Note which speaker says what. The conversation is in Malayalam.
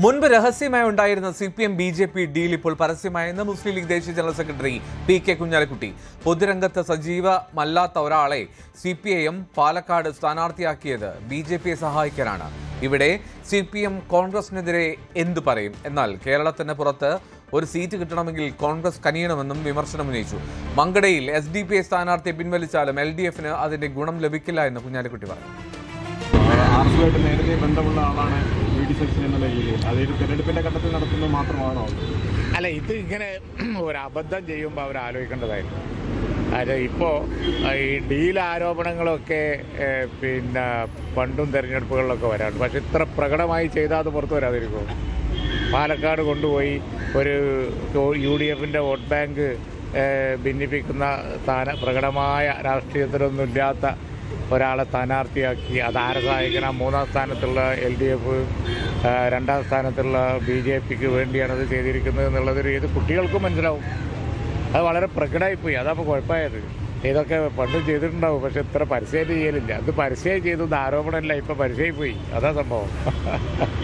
Speaker 1: മുൻപ് രഹസ്യമായി ഉണ്ടായിരുന്ന CPM BJP ഡീൽ ഇപ്പോൾ പരസ്യമായെന്ന് മുസ്ലിം ലീഗ് ദേശീയ ജനറൽ സെക്രട്ടറി PK കുഞ്ഞാലിക്കുട്ടി. പൊതുരംഗത്ത് സജീവമല്ലാത്ത ഒരാളെ CPIM പാലക്കാട് സ്ഥാനാർത്ഥിയാക്കിയത് BJPയെ സഹായിക്കാനാണ്. ഇവിടെ CPM കോൺഗ്രസിനെതിരെ എന്തു പറയും? എന്നാൽ കേരളത്തിന് പുറത്ത് ഒരു സീറ്റ് കിട്ടണമെങ്കിൽ കോൺഗ്രസ് കനിയണമെന്നും വിമർശനം ഉന്നയിച്ചു. മങ്കടയിൽ SDPI സ്ഥാനാർത്ഥിയെ പിൻവലിച്ചാലും LDFന് അതിന്റെ ഗുണം ലഭിക്കില്ല എന്ന് കുഞ്ഞാലിക്കുട്ടി പറഞ്ഞു.
Speaker 2: ആർസുമായിട്ട് നേരത്തെ ബന്ധമുള്ള ആളാണ് VD സെക്ഷൻ എന്നുള്ള രീതിയിൽ അതൊരു തെരഞ്ഞെടുപ്പിന്റെ ഘട്ടത്തിൽ നടത്തുന്നത് മാത്രമാണോ?
Speaker 3: അല്ല, ഇത് ഇങ്ങനെ ഒരു അബദ്ധം ചെയ്യുമ്പോൾ അവർ ആലോചിക്കേണ്ടതായിരുന്നു. അത് ഇപ്പോൾ ഈ ഡീൽ ആരോപണങ്ങളൊക്കെ പിന്നെ പണ്ടും തെരഞ്ഞെടുപ്പുകളിലൊക്കെ വരാറുണ്ട്. പക്ഷെ ഇത്ര പ്രകടമായി ചെയ്താൽ അത് പുറത്തു വരാതിരിക്കും. പാലക്കാട് കൊണ്ടുപോയി ഒരു UDFന്റെ വോട്ട് ബാങ്ക് ഭിന്നിപ്പിക്കുന്ന പ്രകടമായ രാഷ്ട്രീയത്തിലൊന്നും ഇല്ലാത്ത ഒരാളെ സ്ഥാനാർത്ഥിയാക്കി അതാരെ സഹായിക്കണം? മൂന്നാം സ്ഥാനത്തുള്ള LDF, രണ്ടാം സ്ഥാനത്തുള്ള BJPക്ക് വേണ്ടിയാണ് അത് ചെയ്തിരിക്കുന്നത് എന്നുള്ളത് ഏത് കുട്ടികൾക്കും മനസ്സിലാവും. അത് വളരെ പ്രകടമായിപ്പോയി. അതപ്പോൾ കുഴപ്പമായത്. ഇതൊക്കെ പണ്ടും ചെയ്തിട്ടുണ്ടാവും, പക്ഷെ ഇത്ര പരസ്യമായിട്ട് ചെയ്യലില്ല. അത് പരസ്യമായി ചെയ്തത് ആരോപണമല്ല, ഇപ്പം പരസ്യമായി പോയി. അതാ സംഭവം.